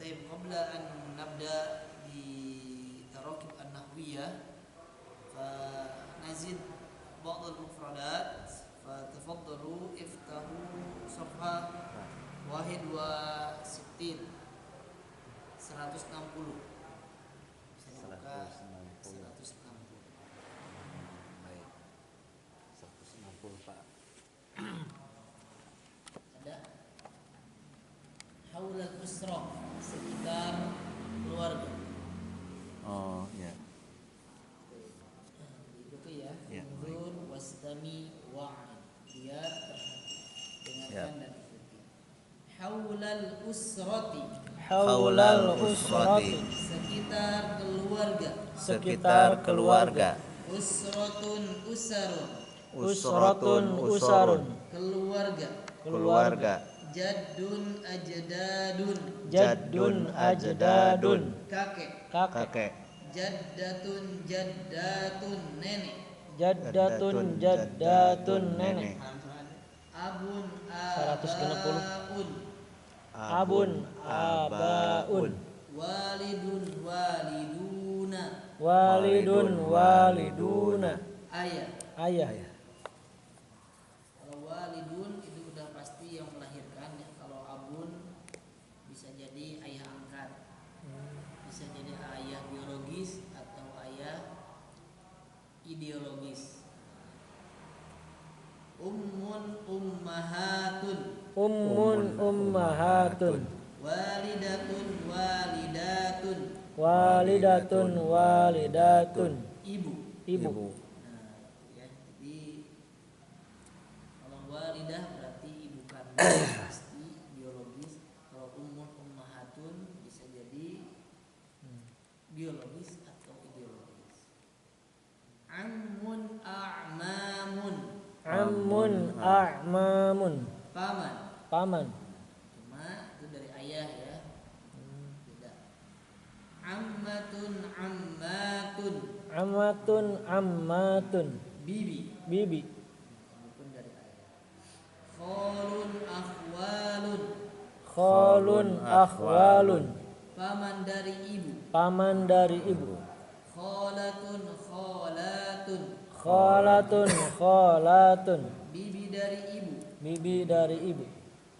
طيب قبل أن نبدأ بتراكب النحوية فنزيد بعض المفردات. فتفضلوا افتحوا صفحة 61 160. Saya buka 160. Baik. 160 Pak. Ada haulal usra, sekitar keluarga. Oh ya. Itu ya. Ya. Unzur wastami wa'id. Lihat, perhatikan, dengarkan dan ikuti. Haulal usrati. Haulal usrati. Sekitar keluarga. Sekitar keluarga. Usratun usarun. Usratun usarun. Keluarga. Keluarga. Jaddun ajdadun. Jaddun ajdadun. Kakek. Kakek. Jaddatun jaddatun, nenek. Jaddatun jaddatun nenek. Abun 160. Abun abaun. Walidun waliduna. Walidun waliduna. Ayah. Ayah. Kalau walidun itu udah pasti yang melahirkan ya. Kalau abun bisa jadi ayah angkat, bisa jadi ayah biologis atau ayah ideologis. Ummun ummahatun. Ummun ummahatun. Walidatun walidatun. Walidatun walidatun. Ibu. Ibu. Nah, ya, jadi kalau walidah berarti ibu kandung pasti biologis. Kalau ummun ummahatun bisa jadi biologis atau ideologis. Ammun a'mamun. Ammun a'mamun. Paman. Paman. Cuma itu dari ayah ya. Beda. Ammatun ammatun. Ammatun ammatun. Bibi. Bibi. Itu pun dari ayah. Khalun akhwalun. Khalun akhwalun. Paman dari ibu. Paman dari ibu. Khalatun khalatun. Khalatun khalatun. Bibi dari ibu. Bibi dari ibu.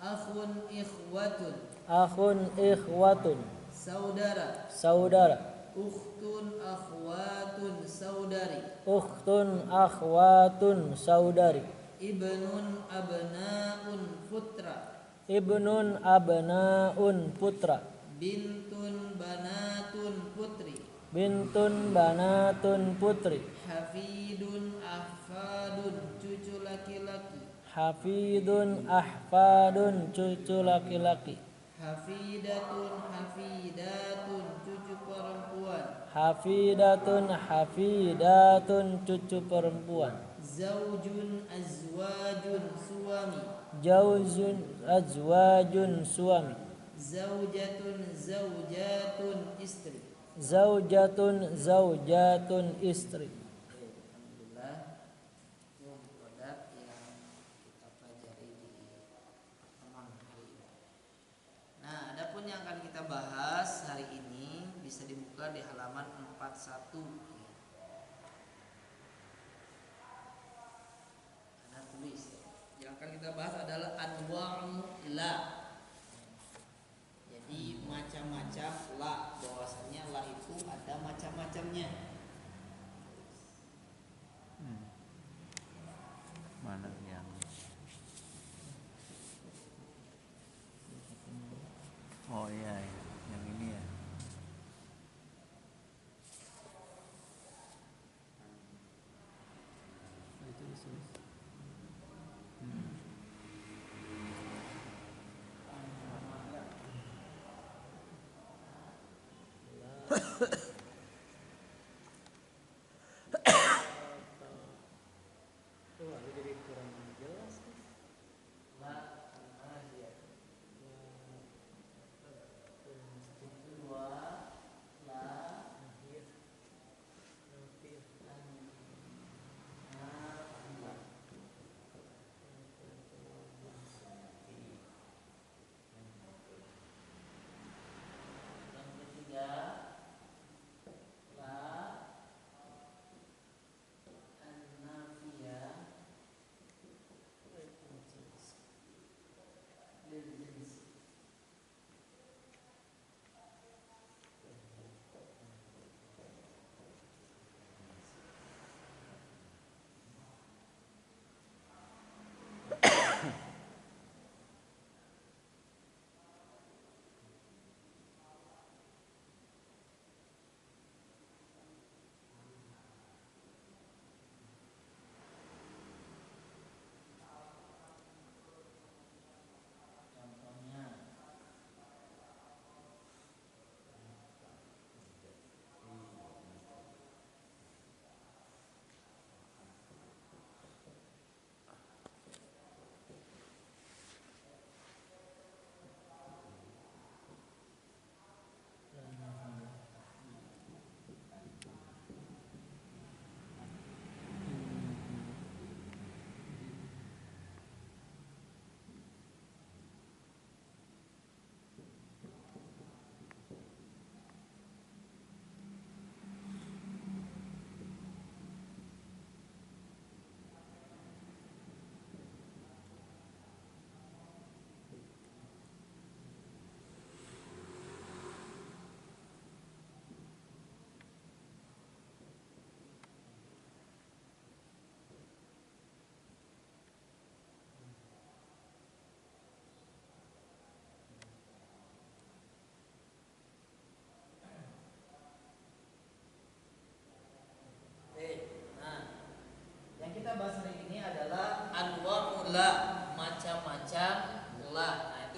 Akhun ikhwatun. Akhun ikhwatun. Saudara. Saudara. Ukhtun akhwatun saudari. Ukhtun akhwatun saudari. Ibnun abnaun putra. Ibnun abnaun putra. Bintun banatun putri. Bintun banatun putri. Hafidun ahfadun cucu laki-laki. Hafidun ahfadun cucu laki-laki. Hafidatun hafidatun cucu perempuan. Hafidatun hafidatun cucu perempuan. Zaujun azwajun suami. Jauzun azwajun suami. Zaujatun zaujatun istri. Zaujatun zaujatun istri. Alhamdulillah, itu produk yang kita pelajari di pertemuan hari ini. Nah, adapun yang akan kita bahas hari ini bisa dibuka di halaman 41. Ada tulis. Yang akan kita bahas adalah anwa'u la. Jadi macam-macam la, bahwasanya la itu ada macam-macamnya. Mana yang Oh iya, yang ini ya.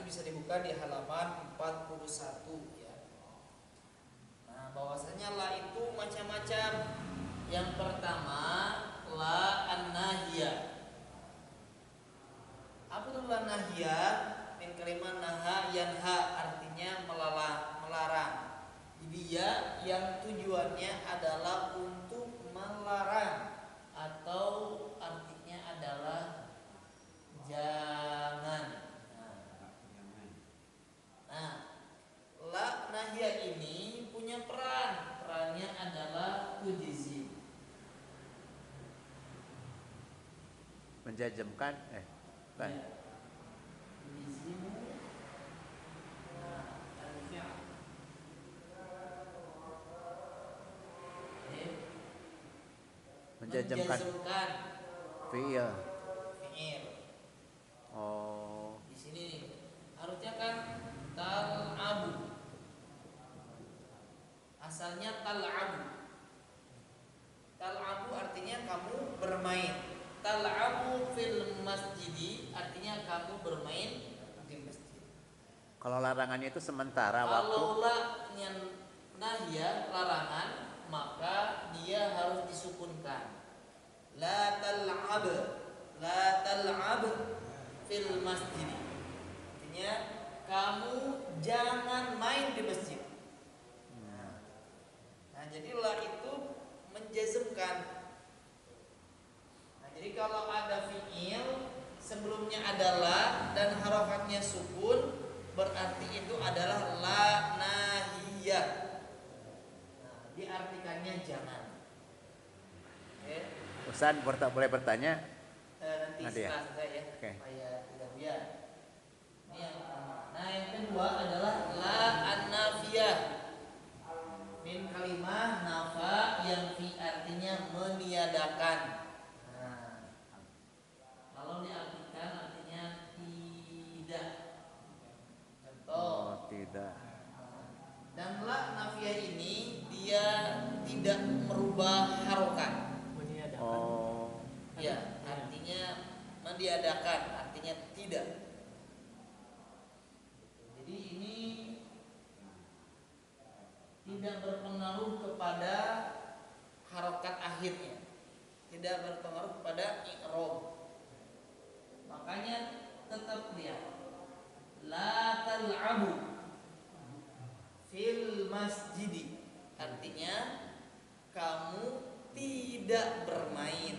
bisa dibuka di halaman 41 ya. Nah, bahwasanya la itu macam-macam. Yang pertama, la an-nahiyah. Apa itu la nahiyah? Min kalimat naha yanha, artinya melarang. Jadi ya yang tujuannya adalah untuk melarang atau artinya adalah jangan. Nah, la nahiyah ini punya peran. Perannya adalah tujizim. Menjajemkan kan. Ya. Tujizimu. Nah, al-fi'l. Menjajemkan fi'il. Fi'il. Oh, Di sini nih, harusnya kan tal'abu. Asalnya tal'abu. Tal'abu artinya kamu bermain. Tal'abu fil masjidi artinya kamu bermain di masjid. kalau larangannya itu sementara waktu. Kalau la yang nahya larangan, maka dia harus disukunkan. La tal'ab. La tal'ab fil masjid. Artinya kamu jangan main di masjid. Nah, jadi la itu menjazmkan. Nah, jadi kalau ada fi'il sebelumnya adalah dan harokatnya sukun, berarti itu adalah la nahiyah. Nah, diartikannya jangan. Oke. Ustaz boleh bertanya? Nanti ya. setelah selesai ya, Oke. supaya tidak biar. Ini yang pertama. Nah, yang kedua adalah la an-nafiyah. Min kalimah nafa yang fi artinya meniadakan. Nah, kalau diartikan artinya tidak. Contoh. Oh, tidak. Dan la nafiyah ini dia tidak merubah harokat. Oh, Ya, artinya meniadakan, artinya tidak. Jadi ini tidak berpengaruh kepada harokat akhirnya, tidak berpengaruh kepada i'rab. Makanya tetap lihat la tal'abu fil masjidi, artinya kamu tidak bermain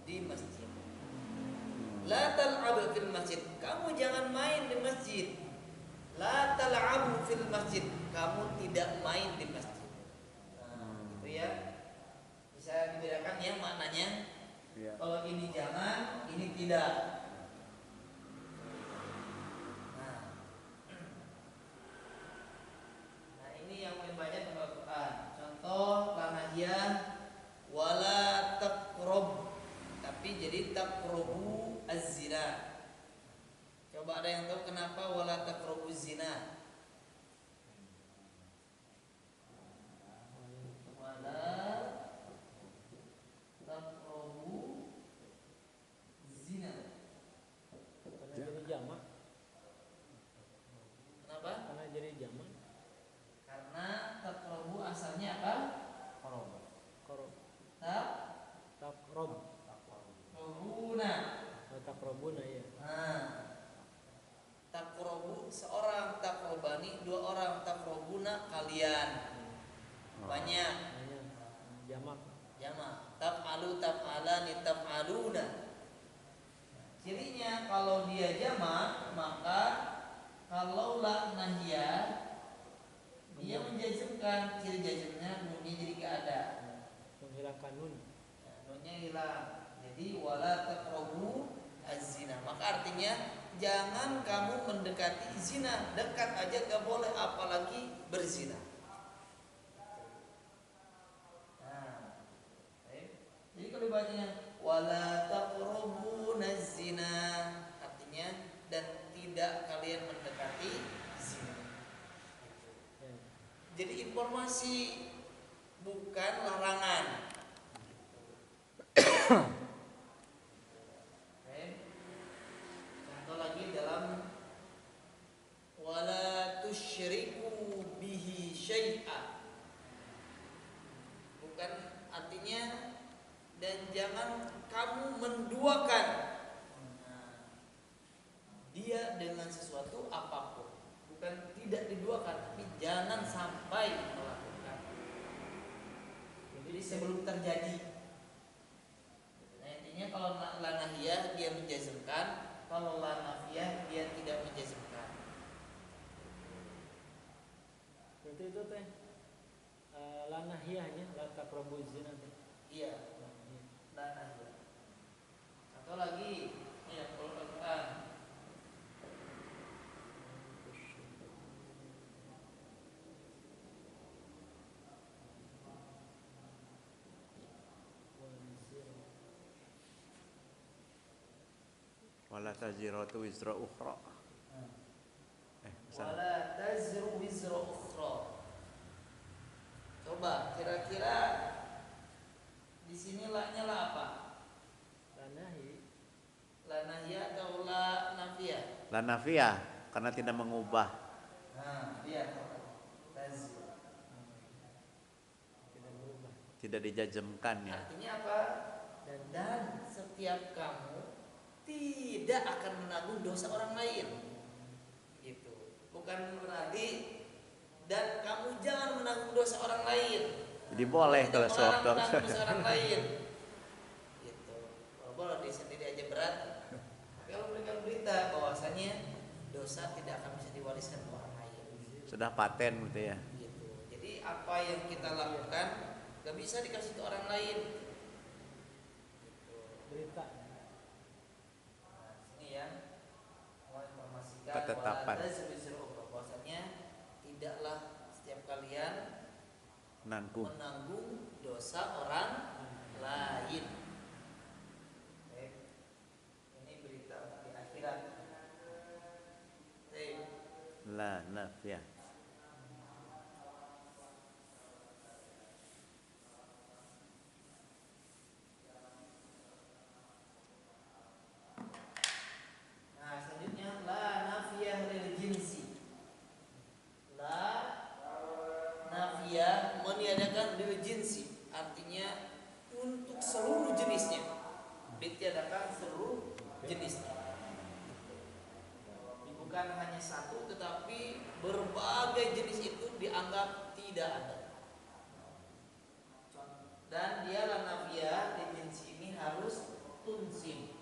di masjid. La tal'abu fil masjid, kamu jangan main di masjid. La tal'abu fil masjid, kamu tidak main di masjid. Nah, gitu ya. Bisa dibedakan ya maknanya. iya. Kalau ini jangan, ini tidak. Nah, ini yang paling banyak dalam Al-Quran. Contoh lanahiyah wala taqrab, tapi jadi taqrabu az-zina. Coba ada yang tahu kenapa wala taqrabu zina? Wala taqrabu zina. Karena jadi jamak. Kenapa? Karena jadi jamak. Karena taqrabu asalnya apa? Korob. Tak Takrob. Takrobuna. Takrobuna ya. Nah, takrobu seorang, takrobani dua orang, takrobuna kalian banyak. Hanya jamak. Jamak. Taf'alu taf'alani taf'aluna. Cirinya kalau dia jamak, maka kalau la nahiyah dia menjazmkan, ciri jazmnya nunnya jadi gak ada. Menghilangkan nun. Nah, nunnya hilang. Jadi wala taqrabu az-zina. Maka artinya jangan kamu mendekati zina. Dekat aja gak boleh, apalagi berzina. Nah, jadi kalau dibacanya wala taqrabu az-zina, artinya dan tidak kalian mendekati zina. Ya. Jadi informasi bukan larangan. Oke. Contoh lagi dalam memperduakan dia dengan sesuatu apapun. Bukan tidak diduakan, tapi jangan sampai melakukan. Jadi sebelum terjadi. Nah, intinya kalau la nahiyah dia menjazmkan, kalau la nafiyah dia tidak menjazmkan. Berarti itu teh la nahiyahnya la taqrabu zina teh. Iya, la nahiyah. Atau lagi, ya kalau Al-Quran Wala taziratu wizra ukhra. Salah. wala tazru wizra ukhra. Coba kira-kira di sini la-nya la apa? La nahi La nahiyah atau la nafiyah? La nafiyah karena tidak mengubah. Nah, lihat tazru. tidak berubah. Tidak dijazmkan ya. Artinya apa? Dan setiap kamu tidak akan menanggung dosa orang lain. Gitu. Bukan berarti dan kamu jangan menanggung dosa orang lain. Jadi boleh kalau Tidak sewaktu melarang menanggung dosa orang lain. Gitu. Walaupun di sendiri aja berat. Kalau memberikan berita bahwasanya dosa tidak akan bisa diwariskan ke orang lain. sudah paten gitu ya. Gitu. Jadi apa yang kita lakukan gak bisa dikasih ke orang lain. Gitu. Berita. Ini ya, mau informasikan Ketetapan. bahwasanya tidaklah setiap kalian Nanggung. menanggung dosa orang lain. Baik. Ini berita di akhirat. Baik. La nafiyah. Nah, selanjutnya la nafiyah lil jinsi. La nafiyah meniadakan lil jinsi, artinya untuk seluruh jenisnya. Ditiadakan seluruh jenisnya. Bukan hanya satu, tetapi berbagai jenis itu dianggap tidak ada. Dan dia la nafiyah lil jinsi ini harus tunsim.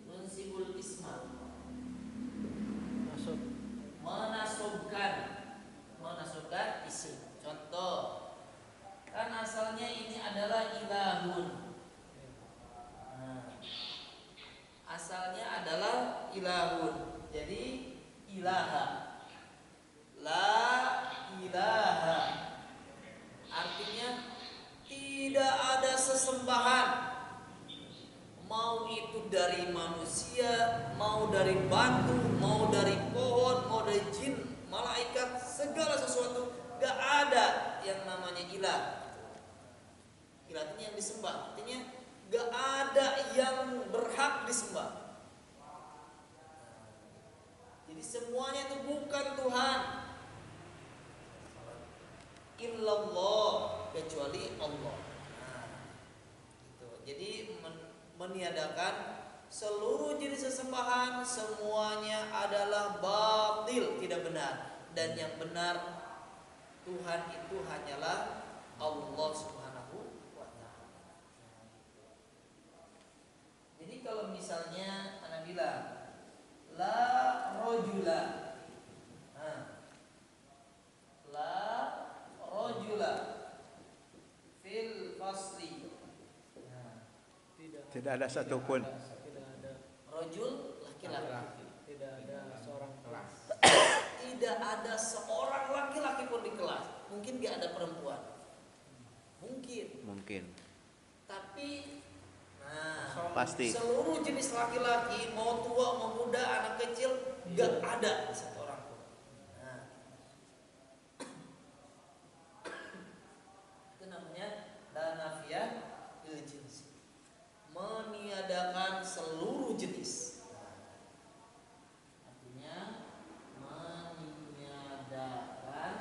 Tunsibul isma, Masuk. menasobkan isim. Contoh, kan asalnya ini adalah ilahun. Asalnya adalah ilahun. Jadi ilaha, la ilaha, artinya tidak ada sesembahan, mau itu dari manusia, mau dari batu, mau dari pohon, mau dari jin, malaikat, segala sesuatu, gak ada yang namanya ilah. Ilah artinya yang disembah, artinya gak ada yang berhak disembah. Jadi semuanya itu bukan Tuhan. Illallah, kecuali Allah. Nah, gitu. Jadi meniadakan seluruh jenis sesembahan, semuanya adalah batil, tidak benar. Dan yang benar Tuhan itu hanyalah Allah Subhanahu wa ta'ala. Jadi kalau misalnya anak bilang la rojula, la rojula fil fasli, Tidak ada satupun. Tidak ada. rojul laki-laki. Tidak ada seorang kelas. Tidak ada seorang laki-laki pun di kelas. Mungkin gak ada perempuan. Mungkin. Tapi Pasti. seluruh jenis laki-laki, mau tua, mau muda, anak kecil, gak ada satu orang pun. Nah, itu namanya la nafiyah lil jinsi, meniadakan seluruh jenis. Artinya meniadakan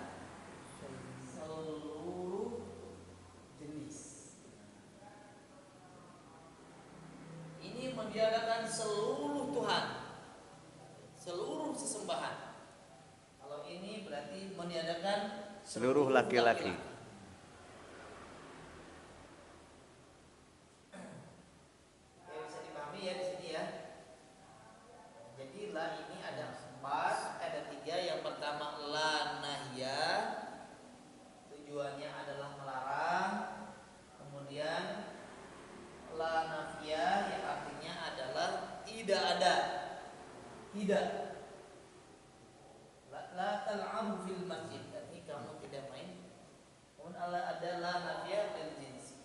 seluruh jenis. meniadakan seluruh Tuhan, seluruh sesembahan. Kalau ini berarti meniadakan Seluruh laki-laki. Ya, bisa dipahami ya di sini ya. Jadi la ini ada 4, ada 3. Yang pertama la nahya, tujuannya adalah melarang. Kemudian la nafiyah yang artinya adalah tidak ada, tidak. La tal'abu fil masjid, jadi kamu tidak main. Kemudian ada la nafiyah fil jinsi.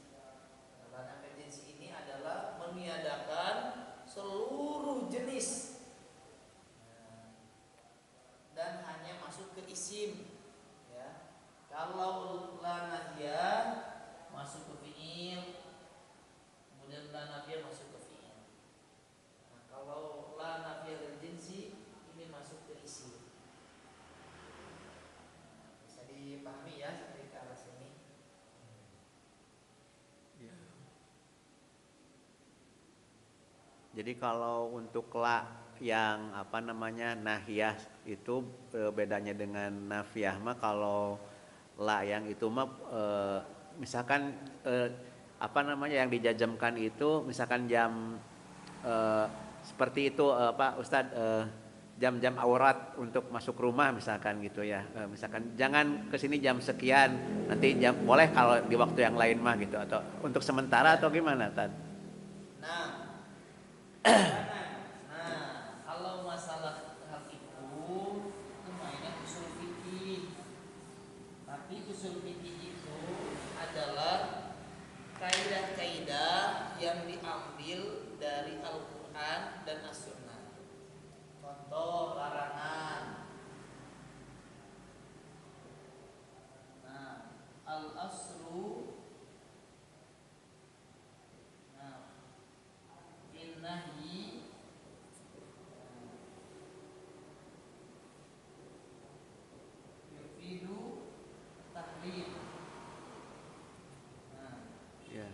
La nafiyah jinsi ini adalah meniadakan seluruh jenis dan hanya masuk ke isim ya. Kalau la nahya masuk ke fi'il, kemudian la nafiyah masuk ke fi'il. Nah, kalau la nafiyah lil jinsi ini masuk ke isim. Nah, bisa dipahami ya sampai ke arah sini. Jadi kalau untuk la yang apa namanya nahiyah itu bedanya dengan nafiyah mah, kalau la yang itu mah misalkan apa namanya yang dijajamkan itu misalkan jam seperti itu Pak Ustadz, jam-jam aurat untuk masuk rumah misalkan gitu ya, misalkan jangan kesini jam sekian, nanti jam boleh kalau di waktu yang lain mah gitu, atau untuk sementara atau gimana Tad? Nah, kalau masalah hal itu mainnya usul fikih. Tapi usul fikih itu adalah kaidah-kaidah yang diambil dari Al-Quran dan As-Sunnah. Contoh larangan. Nah, al-aslu. Nah, innahyi yufidu tahrim. Nah, Ya.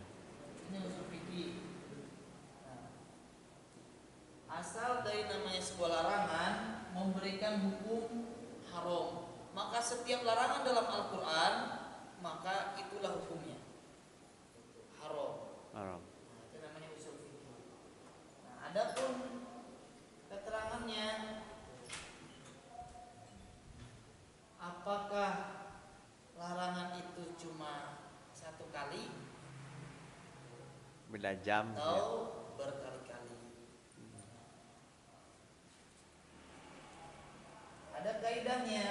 ini usul fikih. Nah, asal dari namanya sebuah larangan memberikan hukum haram, maka setiap larangan dalam Al-Quran maka itulah hukumnya haram. Haram. Nah, itu namanya usul fikih. Nah, adapun keterangannya apakah larangan itu cuma satu kali Beda jam atau ya. berkali-kali? Ada kaidahnya.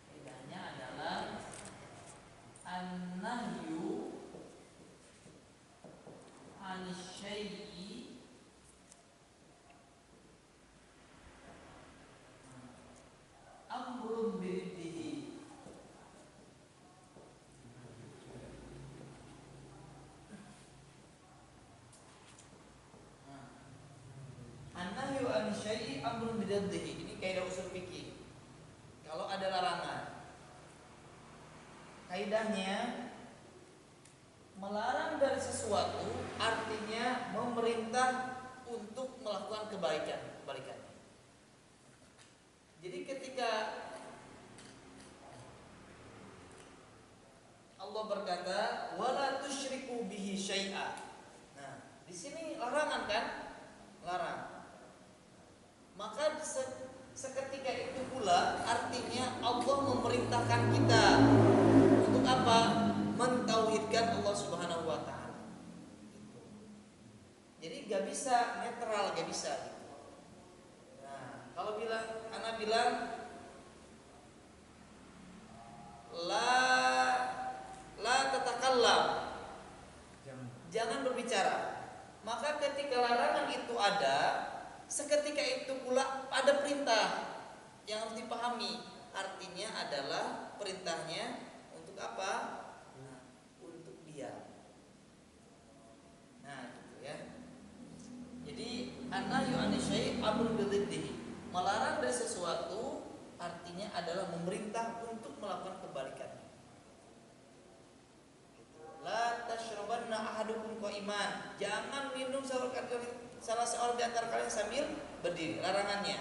Kaidahnya adalah an-nahyu an-syai'i amrun biddihi. An-nahyu an-syai'i amrun biddihi. Ini kaidah usul fikih. Kalau ada larangan, kaidahnya melarang dari sesuatu artinya memerintah untuk melakukan kebalikannya. Jadi ketika Allah berkata wala tusyriku bihi syai'a. Nah, di sini larangan kan? Larang. Maka seketika itu pula artinya Allah memerintahkan kita untuk apa? Mentauhidkan Allah Subhanahu wa taala. Jadi gak bisa netral, gak bisa gitu. Nah, kalau anak bilang la tatakallam, jangan berbicara. Maka ketika larangan itu ada, seketika itu pula ada perintah yang harus dipahami. Artinya adalah perintahnya untuk apa? Nah, untuk dia. Nah, gitu ya. Jadi an-nahyu an-syai' amrun biddihi. Melarang dari sesuatu artinya adalah memerintah untuk melakukan kebalikannya. La tashrabanna ahadukum qa'iman. Jangan minum salah seorang di antara kalian sambil berdiri, larangannya.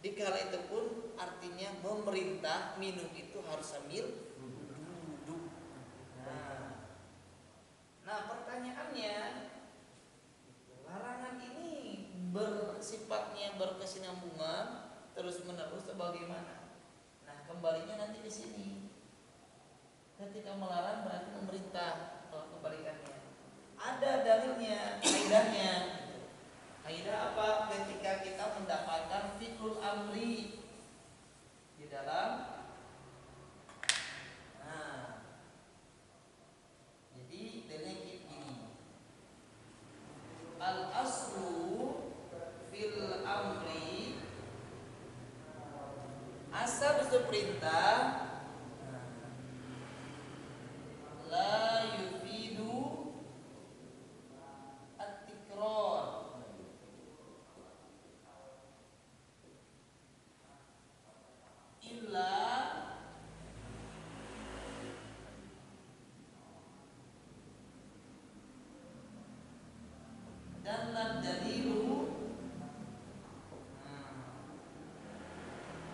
Dikala itu pun artinya memerintah minum itu harus sambil duduk. Nah, pertanyaannya, larangan ini bersifatnya berkesinambungan terus menerus atau bagaimana? Nah, kembalinya nanti di sini. Ketika melarang berarti memerintah, kalau kebalikannya. Ada dalilnya, kaidahnya. Kaidah apa? Ketika kita mendapatkan fi'lul amri di dalam. Nah, jadi dalilnya gini. Al aslu fil amri, asal itu perintah la yufidu at-tikrar, illa dan dalilu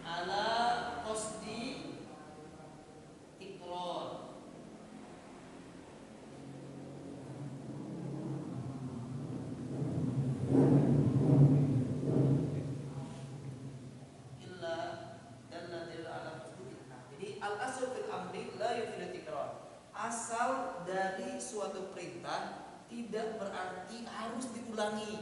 ala qasdi tikrar. Illa dan dalilu ala qasdi. Jadi al asl fil amri la yufidu tikrar. Asal dari suatu perintah tidak berarti harus diulangi.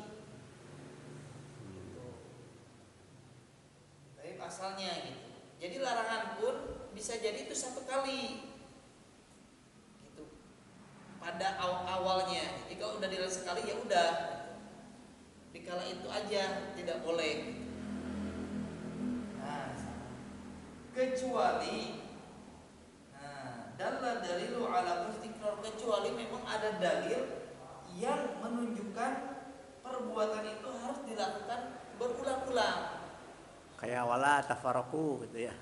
Tapi asalnya gitu. Jadi larangan pun bisa jadi itu satu kali. Gitu. Pada awalnya. Jadi kalau udah dilarang sekali ya udah. Dikala itu aja tidak boleh. Nah, kecuali dalla dalilu ala istikrar, kecuali memang ada dalil yang menunjukkan perbuatan itu harus dilakukan berulang-ulang. Kayak wala tafaroku gitu ya.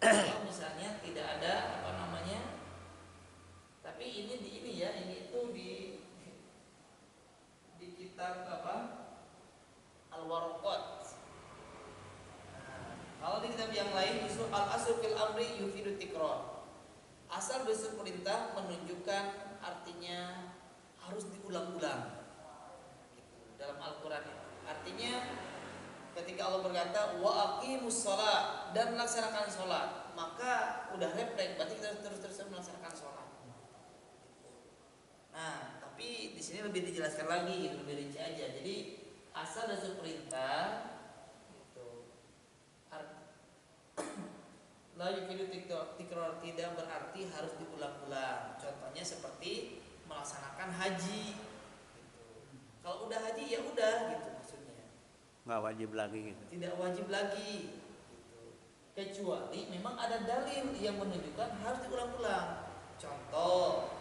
Kalau misalnya tidak ada tapi ini itu di kitab apa? Al-Waraqat. Kalau di kitab yang lain justru al-asl fil amri yufidu tikrar. Asal besar perintah menunjukkan artinya harus diulang-ulang gitu, dalam Al-Quran itu. Artinya ketika Allah berkata wa aqimus shalah dan melaksanakan sholat, maka udah refleks berarti kita terus melaksanakan sholat. Nah, tapi di sini lebih dijelaskan lagi gitu, lebih rinci aja. Jadi asal dasar perintah gitu, la yufidu tikrar, tidak berarti harus diulang-ulang. Contohnya seperti melaksanakan haji gitu. Kalau udah haji ya udah gitu maksudnya. Nggak wajib lagi gitu. Tidak wajib lagi gitu. Kecuali memang ada dalil yang menunjukkan harus diulang-ulang. Contoh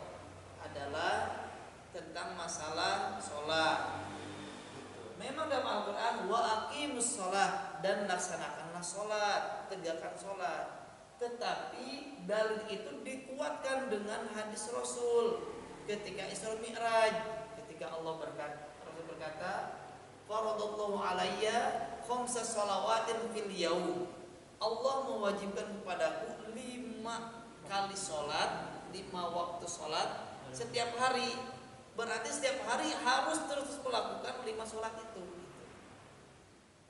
adalah tentang masalah sholat gitu. Memang dalam Al-Quran wa aqimus sholat dan laksanakanlah sholat, tegakkan sholat. Tetapi dalil itu dikuatkan dengan hadis Rasul ketika Isra Mi'raj, ketika Rasul berkata faradallahu alayya khamsa shalawatin fil yaum, Allah mewajibkan kepadaku 5 kali sholat, 5 waktu sholat setiap hari. Berarti setiap hari harus terus melakukan 5 sholat itu.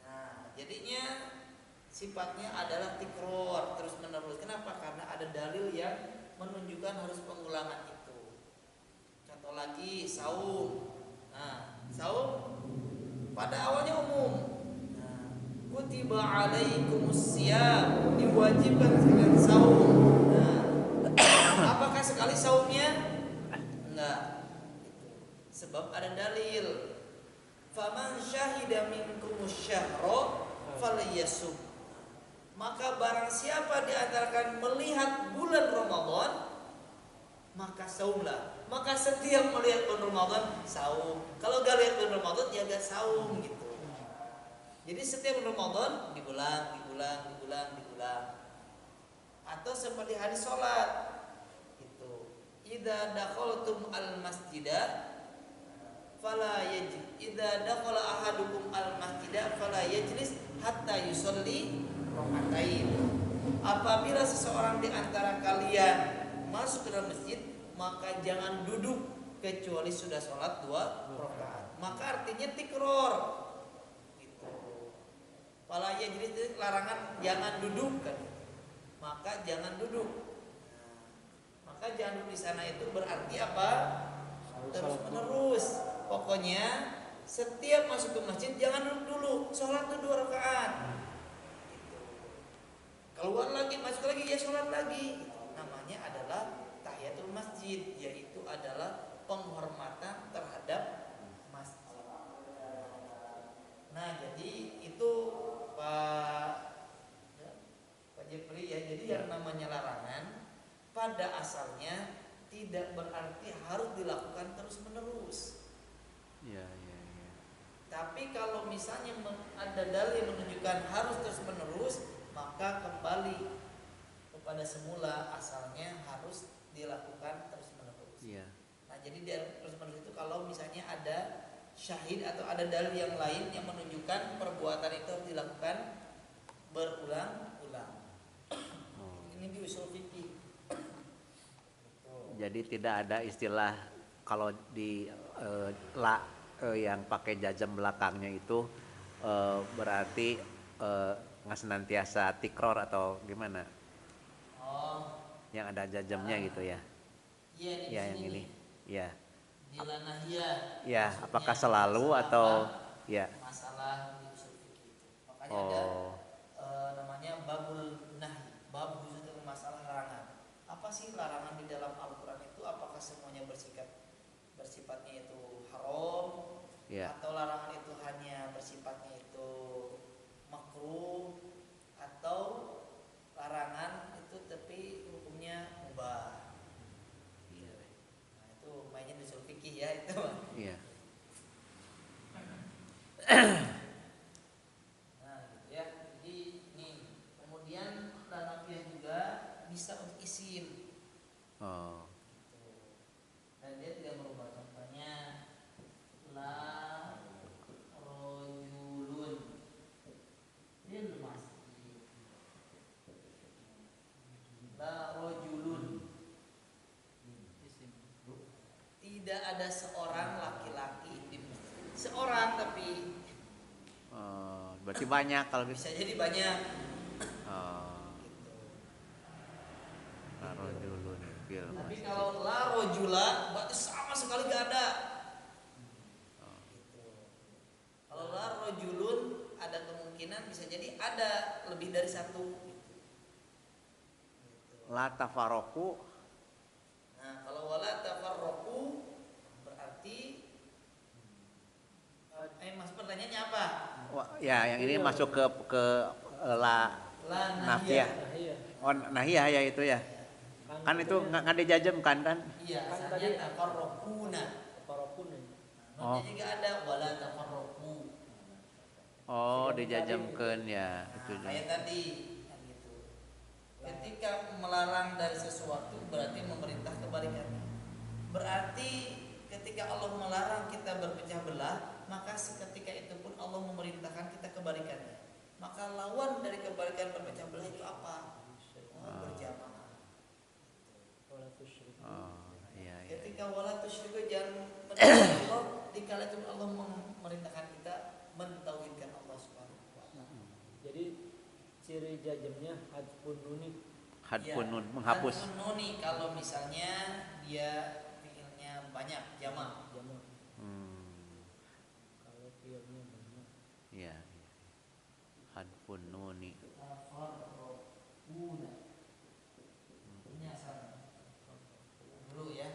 Nah, jadinya sifatnya adalah tikror, terus menerus. Kenapa? Karena ada dalil yang menunjukkan harus pengulangan itu. Contoh lagi saum. Nah, saum pada awalnya umum. Nah, kutiba alaikumusiyam, diwajibkan sekalian saum. Nah, apakah sekali saumnya? Enggak. Sebab ada dalil. Faman syahida minkumus syahra falyasum. Maka barang siapa di antara kalian melihat bulan Ramadan, maka saumlah. Maka setiap melihat bulan Ramadan saum. Kalau gak lihat bulan Ramadan ya gak saum gitu. Jadi setiap bulan Ramadan diulang. Atau seperti hari sholat gitu. Idza dakhaltum al masjidah fala idza dakhala ahadukum al-masjida fala yajlis hatta yusalli rakaatain. Apabila seseorang di antara kalian masuk ke dalam masjid, maka jangan duduk kecuali sudah sholat 2 rakaat. Maka artinya tikror. Gitu. Fala yajlis itu larangan jangan duduk kan. Maka jangan duduk. Maka jangan duduk di sana itu berarti apa? Terus menerus. Pokoknya setiap masuk ke masjid jangan duduk dulu, sholat tuh 2 rakaat. Gitu. Keluar lagi, masuk lagi ya sholat lagi. Gitu. Namanya adalah tahiyatul masjid, yaitu adalah penghormatan terhadap masjid. Nah, jadi itu Pak Jepri ya. Jadi yang namanya larangan pada asalnya tidak berarti harus dilakukan terus menerus. Ya. Tapi kalau misalnya ada dalil yang menunjukkan harus terus menerus, maka kembali kepada semula asalnya harus dilakukan terus menerus. Iya. Nah, jadi terus menerus itu kalau misalnya ada syahid atau ada dalil yang lain yang menunjukkan perbuatan itu harus dilakukan berulang-ulang. Ini di usul fikih. Jadi tidak ada istilah kalau di yang pakai jazam belakangnya itu berarti nggak senantiasa tikror atau gimana? Oh, Yang ada jazamnya gitu ya? iya di Ya sini yang ini. nih. Ya. Di lanahiyah. Ya, Maksudnya apakah selalu masalah atau apa? ya? Masalah di usul fikih itu. Makanya ada namanya babul nahi, bab khusus tentang masalah larangan. Apa sih larangan di dalam Al-Qur'an itu? Apakah semuanya bersifatnya itu haram? Ya. Atau larangan itu hanya bersifatnya itu makruh? Atau larangan itu tapi hukumnya mubah? Iya. Nah, itu mainnya di usul fikih ya itu. Iya. Nah, gitu ya. Jadi ini kemudian lanafiyah juga bisa untuk isim. Oh. Gitu. Dan dia tidak merubah, contohnya la rojulun fil masjid. La rojulun, tidak ada seorang laki-laki di masjid. Seorang tapi Berarti banyak kalau gitu. bisa jadi banyak. Oh. Gitu. Taruh dulu nih fil Tapi masjid. kalau la rojula berarti sama sekali gak ada. Gitu. Kalau la rojulun ada kemungkinan bisa jadi ada lebih dari satu. Gitu. La tafaroku. Nah, kalau wala tafarroku berarti mas pertanyaannya apa? Ya, yang ini masuk ke la La nafiyah. Nahiyah. Oh, nahiyah ya itu ya. Kan itu nggak dijajam kan? Iya, Kan asalnya tadi- tafarrokuna. Parokun ya. Nah, juga ada wala tafarroku. Oh, dijajamkan ya. Itu Nah, kayak tadi kan gitu. Ketika melarang dari sesuatu berarti memerintah kebalikannya. Berarti ketika Allah melarang kita berpecah belah, maka seketika itu pun Allah memerintahkan kita kebalikannya. Maka lawan dari kebalikan berpecah belah itu apa? Berjamaah. Wala tusyrik. Oh, iya. Ketika wala tusyriku jangan mendekati Allah, dikala itu Allah memerintahkan kita mentauhidkan Allah Subhanahu wa taala. Jadi ciri jajamnya hadfun nuni. Hadfun Ya, nun menghapus. hadfun nuni kalau misalnya dia fiilnya banyak jamak. Jamak. Hmm, Kalau fiilnya banyak. iya. Hadfun nuni. Tafarraquna. Ini asal dulu ya.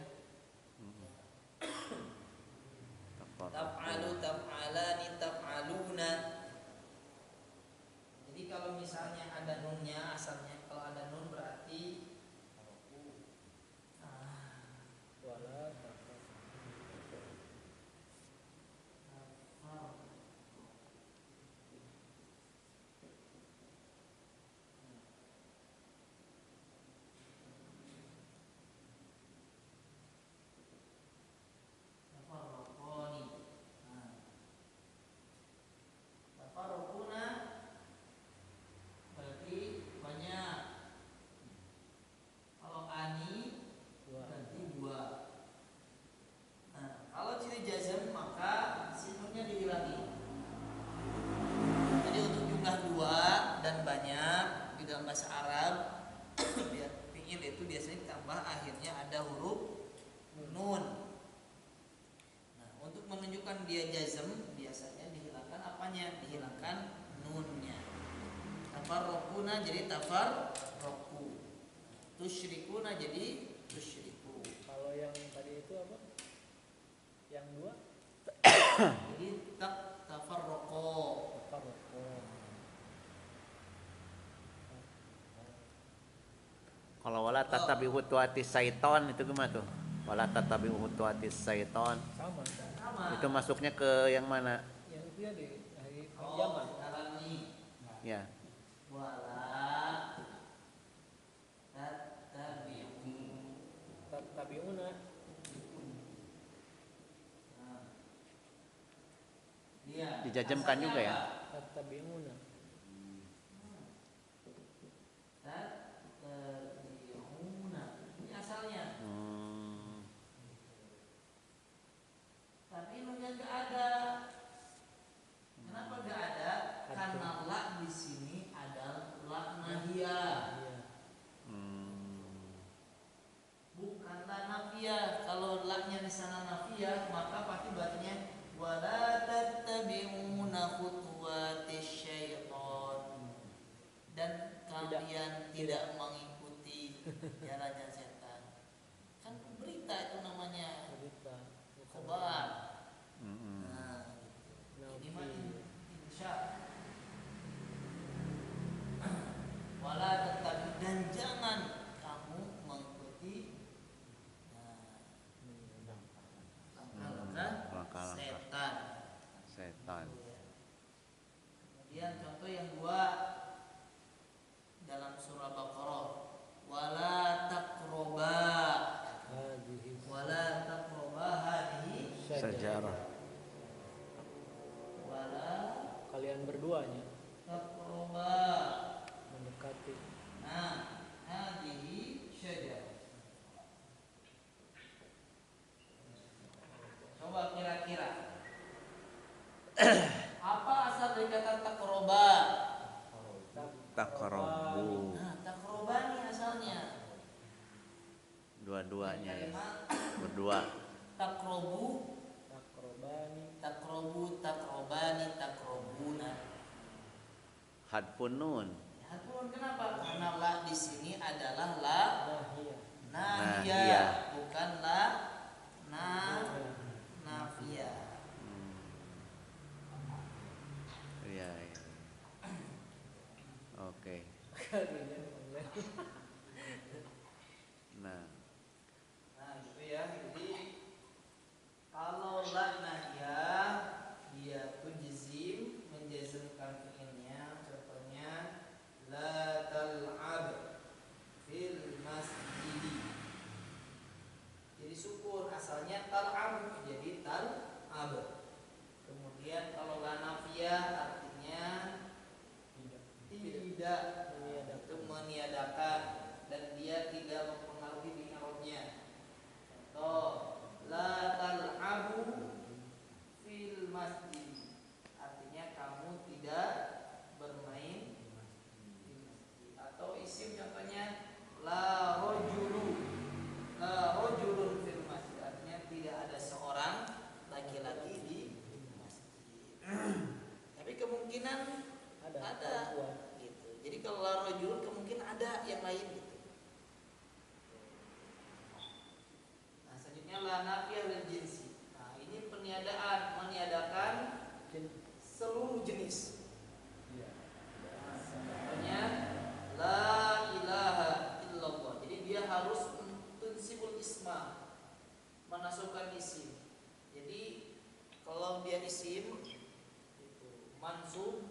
Taf'alu taf'alani taf'aluna. Jadi kalau misalnya ada nunnya asalnya, kalau ada nun berarti Wala tafar. bahasa Arab fi'il itu biasanya ditambah akhirnya ada huruf nun. Nah, untuk menunjukkan dia jazm biasanya dihilangkan apanya? Dihilangkan nunnya. Tafarraquna jadi tafarraqu. Tusyrikuna jadi tusyriku. Kalau yang tadi itu apa? Yang dua? Jadi tafarraqo. Kalau wala tatabi'u khutuwatis syaiton itu gimana tuh? Wala tatabi'u khutuwatis syaiton. Sama. Sama. Itu masuknya ke yang mana? Yang itu ya di Oh, Yaman. sekarang nih. Ya. Wala tattabi'u. Tabiuna. Nah. Dia Dijajamkan asalnya juga ya? apa? Tabiuna. Tattabi'una. Ini asalnya. Tapi nunnya nggak ada. Kenapa nggak ada? Karena la di sini adalah la nahiyah, Iya. bukan la nafiyah. Kalau la-nya di sana nafiyah, maka pasti bacanya wala tattabi'una khutuwatis syaiton. Dan kalian tidak mengikuti jalannya setan. Kan berita itu namanya. Berita. Khobar. Nah, ini mah insya. Wala tetapi dan jangan kamu mengikuti langkah-langkah setan. Setan. Kemudian contoh yang dua dalam surah Baqarah, wala taqroba, wala taqroba hadhihi Sejarah. wala Kalian berduanya taqroba. mendekati. Nah, hadhihi syajarah. Coba kira-kira apa asal dari kata taqroba? Taqrabu. Nah, taqrobani asalnya. Dua-duanya ya. Kalimat Berdua. taqrobu, Takrobani. taqrobu, taqrobani, taqrobuna. Hadfun nun. Ya, turun kenapa? Karena la di sini adalah la Nahiyah. nahiyah, bukan la nafiyah. Iya, iya. Oke. Nah, Nah, gitu ya. Jadi kalau la nahiyah dia tujzim, menjazmkan fi'ilnya. Contohnya la tal'ab fil masjid. Jadi sukun asalnya tal'ab jadi tal'ab. Kemudian kalau la nafiyah artinya tidak itu meniadakan dan dia tidak mempengaruhi di i'rabnya. Contoh la tal'abu fil masjid artinya kamu tidak bermain di masjid. Atau isim contohnya la rajulun fil masjid artinya tidak ada seorang laki-laki di masjid. Tapi kemungkinan ada perempuan. gitu. Jadi kalau la rajulun kemungkinan ada yang lain gitu. Nah, selanjutnya la nafiyah lil jinsi. Nah, ini meniadakan seluruh jenis. Iya. Nah, contohnya la ilaha illallah. Jadi dia harus tunsibul isma, menasabkan isim. Jadi kalau dia isim itu mansub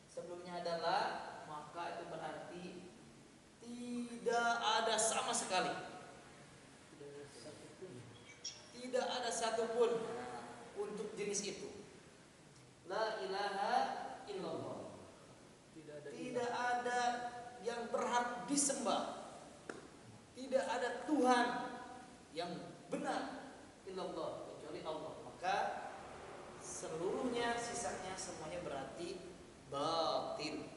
sebelumnya adalah maka itu berarti tidak ada sama sekali. Tidak ada satupun untuk jenis itu. La ilaha illallah. Tidak ada yang berhak disembah. Tidak ada Tuhan yang benar illallah kecuali Allah. Maka seluruhnya sisanya semuanya berarti batil.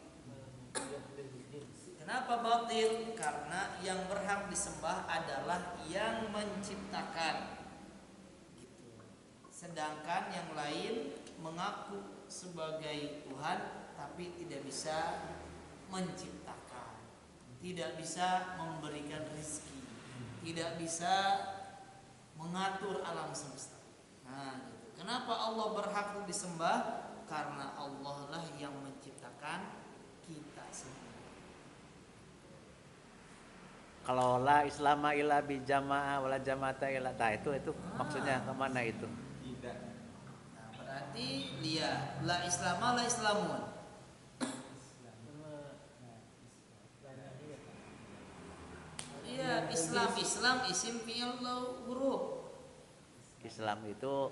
Kenapa batil? Karena yang berhak disembah adalah yang menciptakan. Gitu. Sedangkan yang lain mengaku sebagai Tuhan tapi tidak bisa menciptakan, tidak bisa memberikan rezeki, tidak bisa mengatur alam semesta. Nah, gitu. Kenapa Allah berhak disembah? Karena Allah lah yang menciptakan kita semua. Kalau la islama illa bi jamaah wala jamaata illa itu maksudnya kemana itu? Tidak. Nah, berarti lihat la islama la islamun. Iya, Islam isim fi'il huruf. Islam itu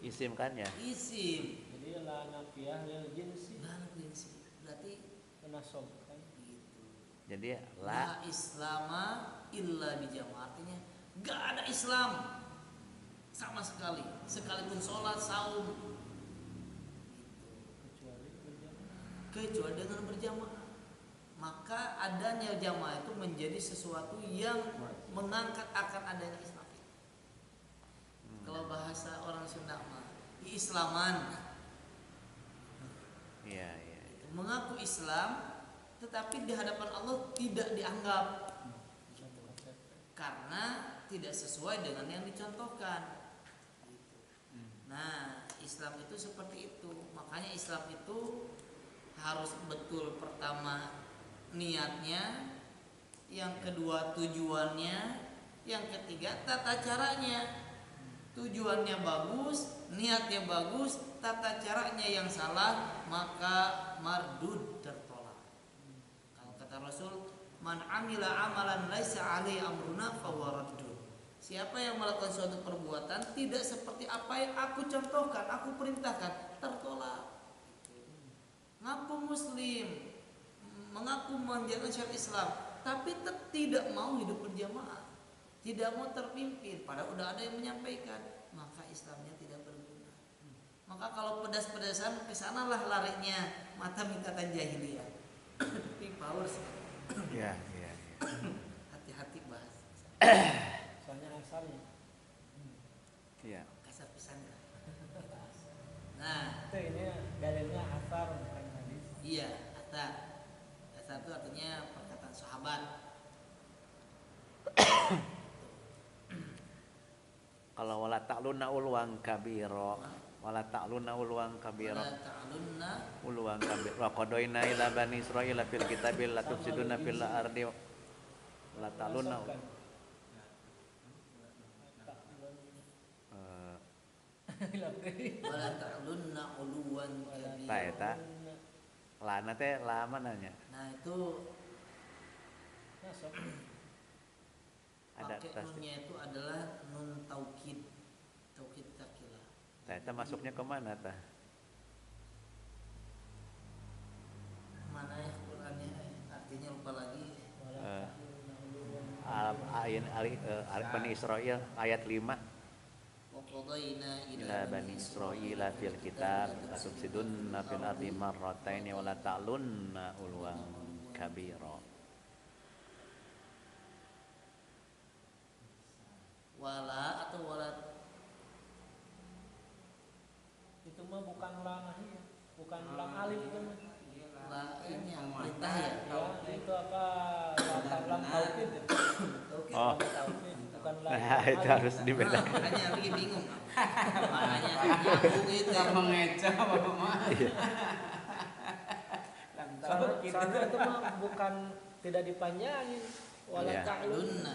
isim kan ya? Isim. Jadi la nafiyah lil jinsi. Nah, prinsip. Berarti Penasob kan. gitu. Jadi La islama illa bijama, artinya gak ada Islam sama sekali, sekalipun sholat, saum, kecuali dengan berjamaah. Maka adanya jamaah itu menjadi sesuatu yang mengangkat akan adanya Islam. Kalau bahasa orang Sunda mah islaman, iya. mengaku Islam tetapi di hadapan Allah tidak dianggap karena tidak sesuai dengan yang dicontohkan. Nah, Islam itu seperti itu. Makanya Islam itu harus betul, pertama niatnya, yang kedua tujuannya, yang ketiga tata caranya. Tujuannya bagus, niatnya bagus, tata caranya yang salah, maka mardud, tertolak. Kalau kata Rasul, man amila amalan laisa alaihi amruna fahuwa raddun. Siapa yang melakukan suatu perbuatan tidak seperti apa yang aku contohkan, aku perintahkan, tertolak. Ngaku muslim, mengaku menjalankan syariat Islam, tapi tidak mau hidup berjamaah, tidak mau terpimpin, padahal udah ada yang menyampaikan, maka Islamnya tidak berguna. Maka kalau pedas-pedasan kesanalah larinya mata mingkatan jahiliyah. Tapi power sih. Iya. Hati-hati bahas. Soalnya asalnya. Iya. Kasar pisan ya. Nah, Itu ini dalilnya asar bukan hadis. iya, asar. Asar itu artinya perkataan sahabat. Kalau wala ta'luna ulwang kabiro, wala ta'luna ulwang kabiro, Wala ta'lunna ulwang kabiro. Wa qadoina ila bani Israil fil kitabil la tufsiduna fil ardi. Wala ta'luna. wala ta'lunna uluwan kabira. Ta eta lana teh la mananya? Nah, itu Masuk. Ada pakai tasdid. nunnya itu adalah nun taukid. Taukid takilah. Ta eta masuknya ke mana tah? Mana ya Qurannya? Artinya lupa lagi. Bani Israil ayat 5. Wa qadaina Ila bani Israil fil kitab la tufsidunna fil ardi marrataini wa la ta'lunna ulwan kabira. Wala atau wala Itu mah bukan lam ya. Bukan lam alif itu mah. la ini yang perintah ya. Ya, itu apa? Lam taukid. Taukid. Oh. Taukid bukan lam. Nah, itu harus dibedakan. Makanya lagi bingung. Makanya nyambung itu. Mengeca Bapak mah. Soalnya itu mah bukan tidak dipanjangin. Wala Iya. ta'lun. Lunna.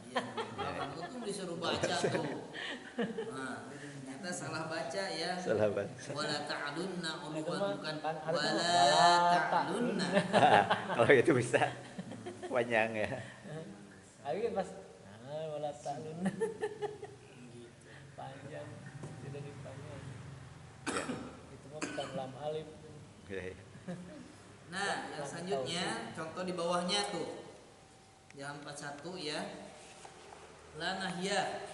Iya. Kamu tuh disuruh baca tuh. Nah, ternyata salah baca ya. Salah baca. Wala ta'lunna uluwan, bukan Kan harusnya wala ta'lunna. Kalau itu bisa panjang ya. Ayo pas wala ta'lun. Panjang, tidak dipanjang. Ya. Itu mah bukan lam alif. Oke. Nah, yang selanjutnya contoh di bawahnya tuh. Yang 41 ya. La nahya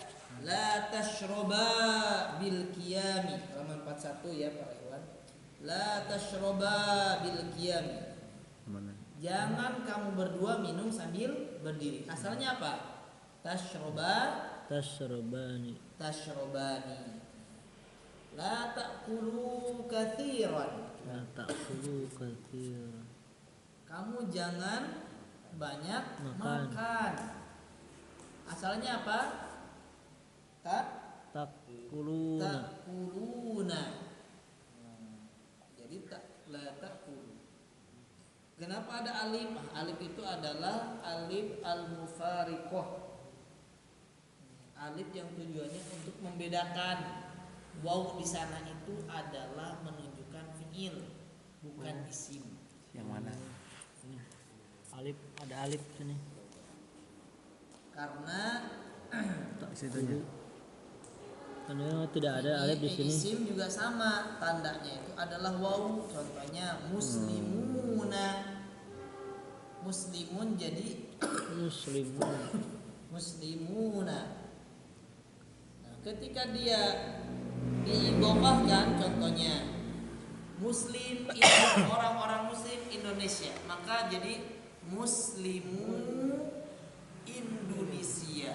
la tashroba bil qiyami. Halaman 41 ya Pak Iwan. La tashroba bil qiyami. Mana? Jangan kamu berdua minum sambil berdiri. Asalnya apa? Tashrabani. Tashrobani. La ta'kulu kathiran. La ta'kulu katsiran. Kamu jangan banyak Makan. makan. Asalnya apa? Takuluna. Takuluna. Jadi la ta'kulu. Kenapa ada alif? Alif itu adalah alif al-mufariqah. Alif yang tujuannya untuk membedakan. Waw di sana itu adalah menunjukkan fiil, bukan isim. Yang mana? Ini. Alif, ada alif sini. Karena Tak situnya. Karena tidak ada alif di sini. isim juga sama, tandanya itu adalah waw. Contohnya muslimuna. Muslimun jadi muslimuna. Nah, ketika dia diidhofahkan, contohnya muslim itu orang-orang muslim Indonesia, maka jadi muslimu Indonesia,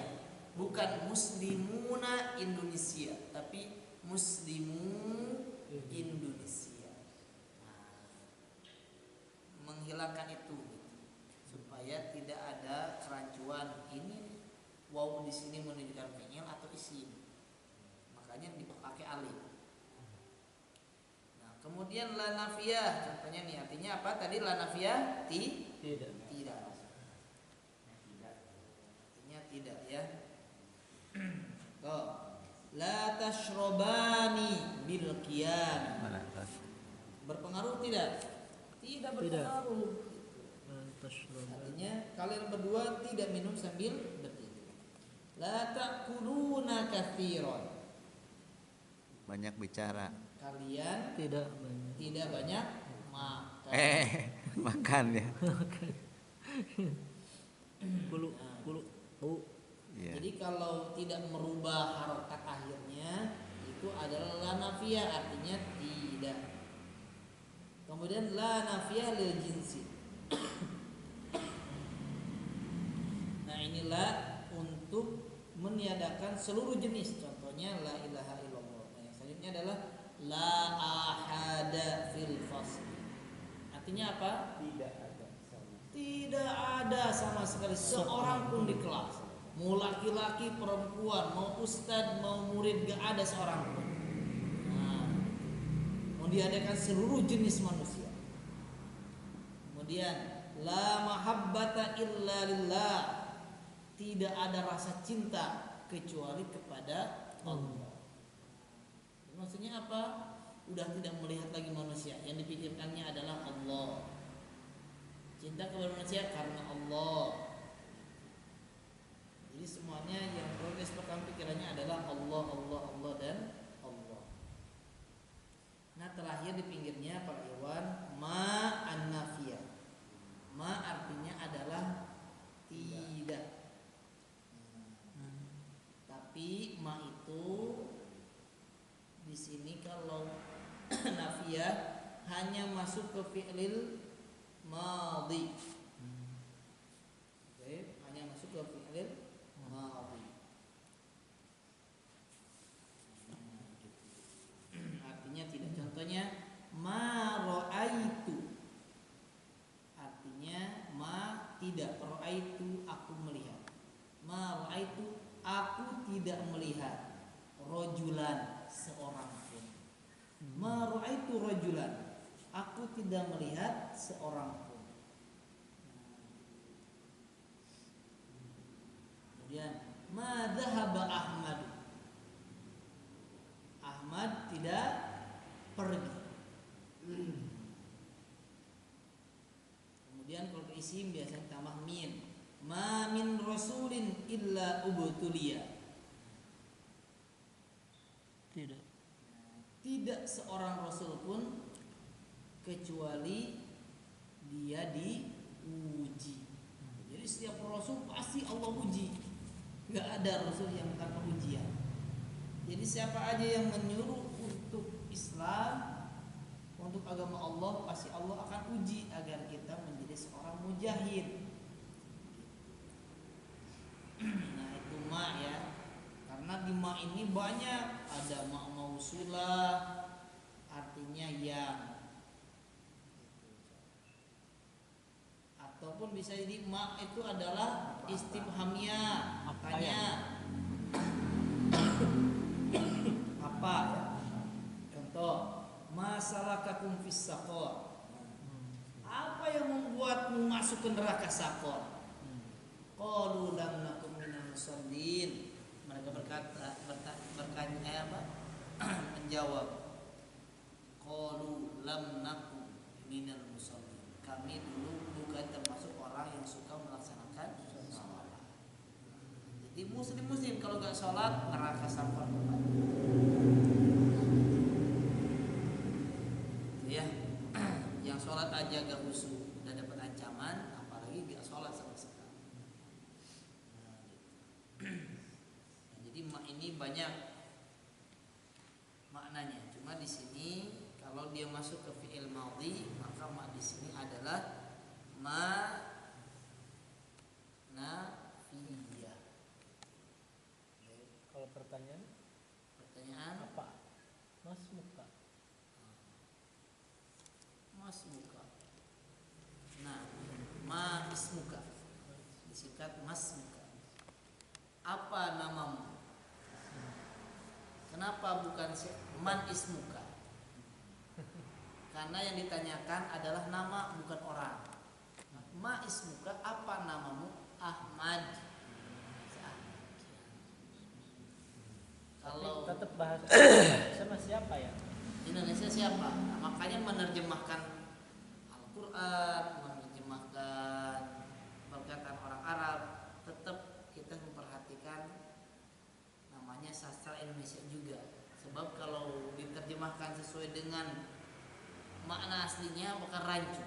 bukan muslimuna Indonesia, tapi muslimu Indonesia. Nah, menghilangkan itu supaya tidak ada kerancuan ini waw di sini menunjukkan fi'il atau isim, makanya dipakai alif. Nah, kemudian la nafiyah, contohnya nih, artinya apa tadi? La nafiyah tidak. Artinya tidak ya. La tashrobani bil qiyam. Mana? Berpengaruh tidak? Tidak berpengaruh. Artinya kalian berdua tidak minum sambil berdiri. La ta'kuluna katsiran. Banyak bicara. Kalian Tidak banyak makan. Makan ya. Kulu. Iya. Jadi kalau tidak merubah harokat akhirnya itu adalah la nafiyah, artinya tidak. Kemudian la nafiyah lil jinsi. Nah, inilah untuk meniadakan seluruh jenis. Contohnya la ilaha illallah. Nah, yang selanjutnya adalah la ahada fil fasl. Artinya apa? Tidak ada sama sekali seorang pun di kelas. Mau laki-laki, perempuan, mau ustadz, mau murid, gak ada seorang pun. Nah, mau diadakan seluruh jenis manusia. Kemudian la mahabbata illa lillah. Tidak ada rasa cinta kecuali kepada Allah. Maksudnya apa? Udah tidak melihat lagi manusia, yang dipikirkannya adalah Allah. Cinta kepada manusia karena Allah. Jadi semuanya yang progres pertama pikirannya adalah Allah, Allah, Allah dan Allah. Nah, terakhir di pinggirnya para ikhwan, ma an-nafiyah. Ma artinya adalah tidak. Tapi ma itu di sini kalau nafiyah hanya masuk ke fi'lil madhi. Oke, hanya masuk ke fi'lil madhi. Artinya tidak. Contohnya ma ra'aitu. Artinya ma tidak, ra'aitu aku melihat. Ma ra'aitu aku tidak melihat rojulan seorang pun. Ma ra'aitu rojulan, aku tidak melihat seorang pun. Kemudian ma dhahaba Ahmad, Ahmad tidak pergi. Kemudian kalau isim biasanya tambah min. Ma min rasulin illa ubtuliya. Tidak seorang rasul pun kecuali dia diuji. Jadi setiap rasul pasti Allah uji. Gak ada rasul yang tanpa ujian. Jadi siapa aja yang menyuruh untuk Islam, untuk agama Allah, pasti Allah akan uji agar kita menjadi seorang mujahid. Nah itu ma ya, karena di ma ini banyak, ada ma mausulah artinya yang, ataupun bisa jadi ma itu adalah istifhamiyah, makanya apa ya? Contoh, masalakakum fis saqar. Apa yang membuatmu masuk ke neraka Saqar? Qalu lam nakum minal musallin. Mereka menjawab, qalu lam nakum minal musallin. Kami dulu bukan termasuk orang yang suka melaksanakan sholat. Jadi muslim kalau nggak sholat neraka Saqar. Ya, yang sholat aja gak khusyuk udah dapat ancaman, apalagi gak sholat sama sekali. Nah, jadi mak ini banyak maknanya. Cuma di sini kalau dia masuk ke fi'il madhi, maka mak di sini adalah ma nafiyah. Kalau pertanyaan apa? Mas muka. Mas muka. Nah, ma ismuka disingkat mas muka. Apa namamu? Kenapa bukan man ismuka? Karena yang ditanyakan adalah nama, bukan orang. Ma ismuka, apa namamu? Ahmad. Kalau tetap bahasa sama siapa ya? Indonesia siapa? Nah, makanya menerjemahkan Al-Quran, menerjemahkan perkataan orang Arab, tetap kita memperhatikan namanya sastra Indonesia juga. Sebab kalau diterjemahkan sesuai dengan makna aslinya bakal rancu.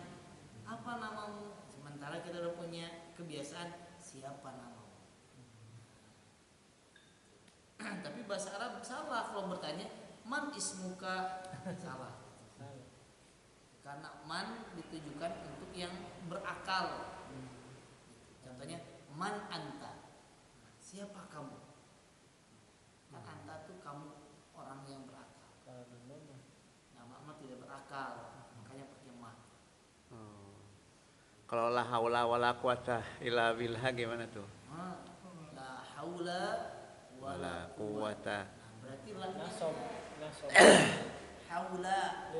Apa namamu? Sementara kita udah punya kebiasaan siapa namamu. Tapi bahasa Arab salah kalau bertanya man ismuka, salah. Karena man ditujukan untuk yang berakal. Contohnya man anta, siapa kamu? Kan anta tuh kamu orang yang berakal. Nama mah tidak berakal, makanya pakai man. Kalau la haula wala quwata illa billah gimana tuh? La haula wala Wala quwata. Nah, berarti la Nasob. haula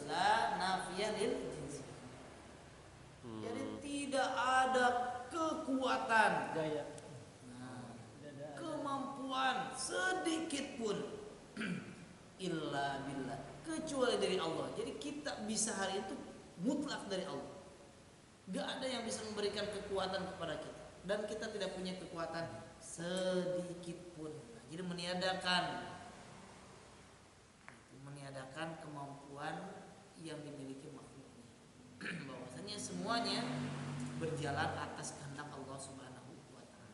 la nafiyah lil jinsi. Jadi tidak ada kekuatan, Gaya. kemampuan sedikit pun illa billah, kecuali dari Allah. Jadi kita bisa hari itu mutlak dari Allah. Gak ada yang bisa memberikan kekuatan kepada kita, dan kita tidak punya kekuatan sedikit pun. Nah, jadi meniadakan kemampuan yang dimiliki makhluknya. Bahwasanya semuanya berjalan atas kehendak Allah Subhanahu wa taala.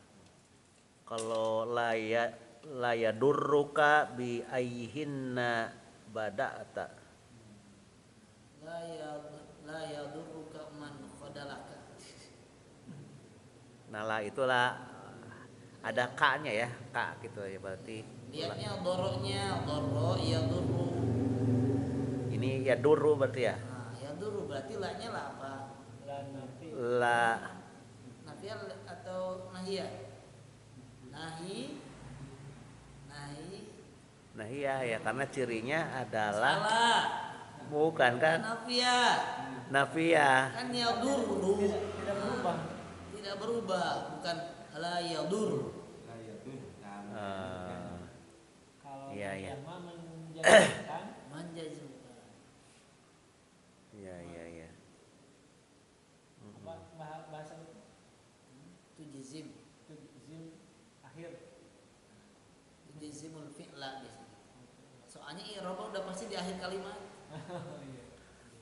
Kalau la yadurruka bi ayyihinna bada'ta. La yadurruka man khadalaka. Nah, la itulah ada ka-nya ya, ka gitu ya berarti. Lihatnya doronya, doro yadurru. Ini ya duru berarti ya. Nah, yadurru berarti la-nya lah apa? La Nafiyah atau nahiyah? nah iya ya, karena cirinya adalah Salah. bukan kan Nafiyah. nafiyah. Kan yadurru. Tidak berubah. Tidak berubah, bukan la yadur. Kalau Iya, iya. agama menjadikan Menjazmkan. Iya iya iya. apa bahasa itu? Itu jazim. Itu izin akhir. Jazimul fi'la biasanya. Soalnya i'rab udah pasti di akhir kalimat. Iya.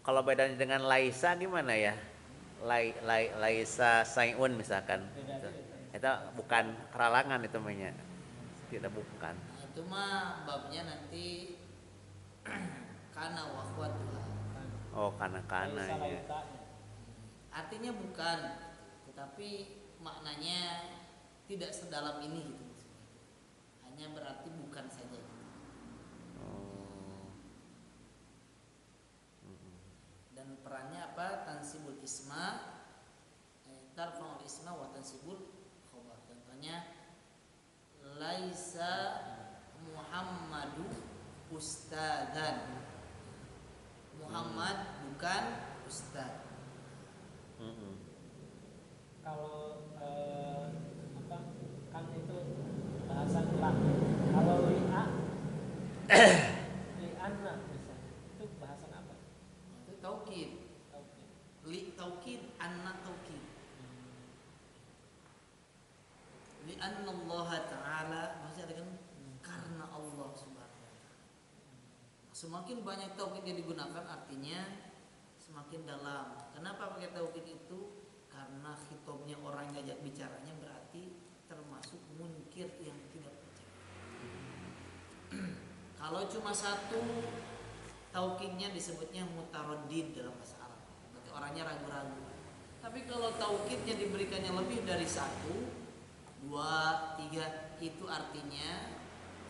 Kalau bedanya dengan laisa gimana ya? Laisa sayun misalkan. Itu bukan keralangan itu namanya. Tidak bukan. Nah, itu mah babnya nanti kana wa akhwatuha. Oh, kana-kana Laisa ya. laitanya. Artinya bukan, tetapi maknanya tidak sedalam ini gitu maksudnya. Hanya berarti bukan saja gitu. Oh. Dan perannya apa? Tansibul isma, tarfa'ul isma wa tansibul khobar. Contohnya laisa Muhammadu ustadzan. Muhammad bukan ustadz. Kalau apa kan itu bahasan lah. Kalau li'a li'anna misalnya itu bahasan apa? Itu taukid. Oke. Li taukid, anna taukid. Li anna Allah Ta'ala maksudnya kan karena Allah Subhanahu wa Ta'ala. Semakin banyak taukid yang digunakan artinya semakin dalam. Kenapa pakai taukid itu? Karena khitabnya orang yang ngajak bicaranya berarti termasuk munkir yang tidak percaya. Kalau cuma satu taukidnya disebutnya mutaraddid dalam bahasa Arab. Berarti orangnya ragu-ragu. Tapi kalau taukidnya diberikannya lebih dari satu, dua, tiga, itu artinya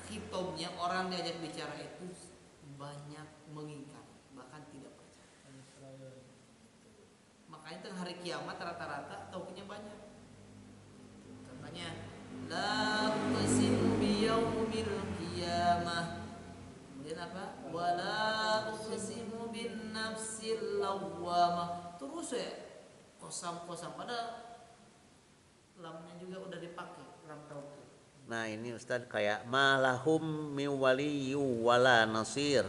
khitabnya orang diajak bicara itu banyak mengingkar, bahkan tidak percaya. Makanya itu hari kiamat rata-rata taukidnya banyak. Contohnya la uqsimu biyaumil qiyamah. Kemudian apa? Wala uqsimu bin nafsil lawwamah. Terus ya kosam-kosam pada lamnya juga udah dipakai lam taukid. Nah ini Ustadz kayak malahum miwaliyu wala nasir.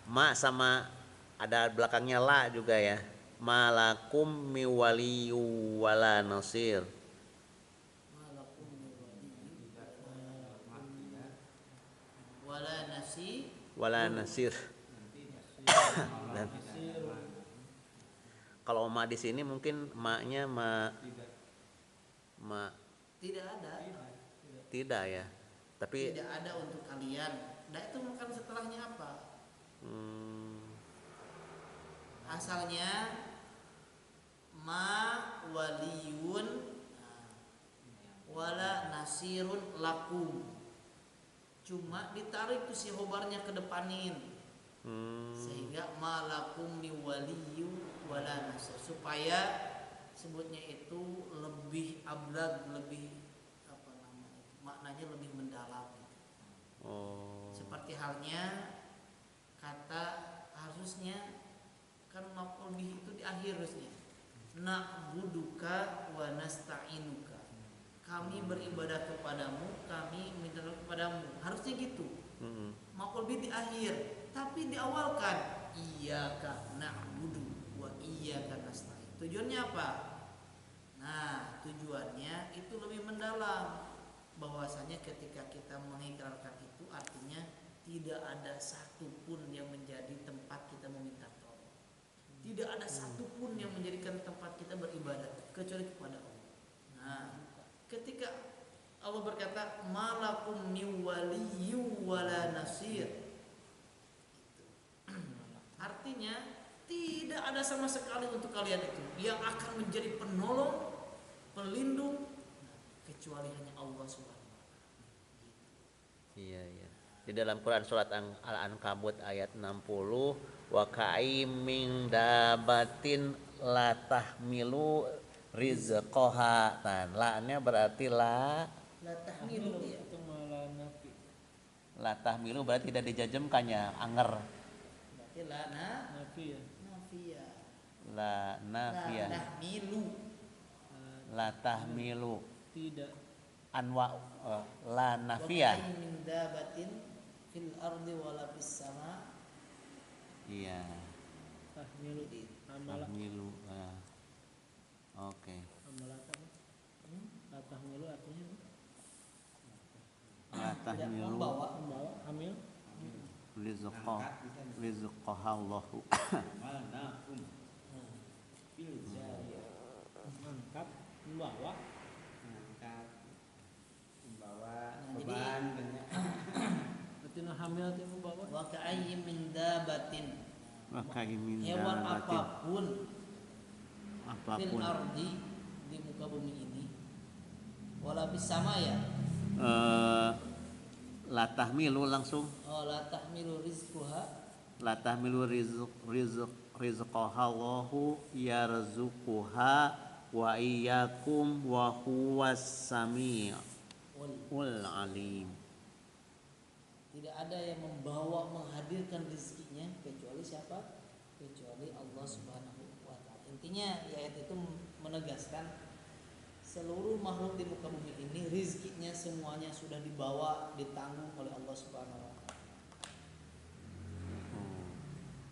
Ma sama ada belakangnya la juga ya. Malakum miwaliyu wala nasir. Malakum min waliyyin wala nasi. Wala nasir. Dan kalau ma di sini mungkin maknya ma Tidak ada. tidak ya. Tapi Tidak ada untuk kalian. Nah itu bukan setelahnya apa? Asalnya ma waliyun wala nasirun lakum. Cuma ditarik tuh si hobarnya ke depanin. Sehingga ma lakum mi waliyu wala nasir, supaya sebutnya itu lebih ablag, lebih apa namanya, maknanya lebih mendalam gitu. Seperti halnya kata harusnya kan maf'ul bihi itu di akhir harusnya na'buduka wa nasta'inuka, kami beribadah kepadamu, kami minta tolong kepadamu, harusnya gitu. Maf'ul bihi di akhir, tapi diawalkan iyyaka na'budu wa iyyaka nasta'in. Tujuannya apa? Nah, tujuannya itu lebih mendalam, bahwasanya ketika kita mengikrarkan itu artinya tidak ada satupun yang menjadi tempat kita meminta tolong. Tidak ada satupun yang menjadikan tempat kita beribadah kecuali kepada Allah. Nah, ketika Allah berkata malakum min waliyyu wala nasir, artinya tidak ada sama sekali untuk kalian itu yang akan menjadi penolong, pelindung, kecuali hanya Allah Subhanahu wa Ta'ala. iya iya. Di dalam Quran surat Al-Ankabut ayat 60, wa ka'immin dabatin la tahmilu rizqaha. Nah, la-nya berarti la tahmilu ya. Itu malah nafi. la tahmilu berarti tidak dijajemkannya anger. Berarti Nafi ya. nafiyah. La nafiyah. Tahmilu. La tahmilu. Tidak. Anwa la nafiyah. Wa min dabatin fil ardi wala fis sama. Iya. Tahmilu. Amala. Tahmilu. Oke. Amalata. Tahmilu artinya La tahmilu membawa. hamil. rizqahallahu. Mangkat membawa Nah, jadi berarti hamil itu membawa wa ka'ayyin min dabatin. Maka min hewan dabatin apapun fil apapun ardi di muka bumi ini wala bis sama ya la tahmilu langsung la tahmilu rizquha la tahmilu rizqaha Allahu yarzuquha wa iyyakum wa huwas samiul alim. tidak ada yang membawa menghadirkan rezekinya kecuali siapa? Kecuali Allah Subhanahu wa taala. Intinya ayat itu menegaskan seluruh makhluk di muka bumi ini rezekinya semuanya sudah dibawa ditanggung oleh Allah Subhanahu wa taala.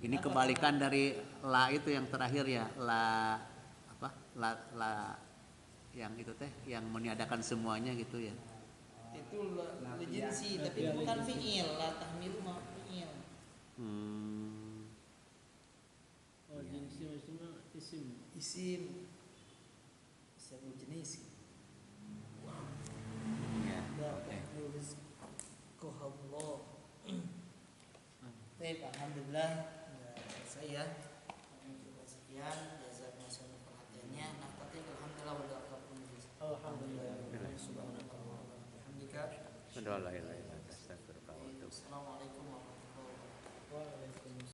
Ini kebalikan dari la itu yang terakhir ya, la apa? La yang itu teh yang meniadakan semuanya gitu ya. Itu jinsi tapi bukan fi'il, la tahmilu ma fi'il. Oh, jenisnya maksudnya isim. Isim sebuah jenis. Ya, La oke. tahmilu rizqahallah. Baik, alhamdulillah ya, saya kami cukup sekian. Jazakumullah perhatiannya. Naktatin alhamdulillah wa Alhamdulillah. subhanallahi wa bihamdika. Assalamualaikum warahmatullahi wabarakatuh. Assalamualaikum warahmatullahi wabarakatuh. Waalaikumsalam.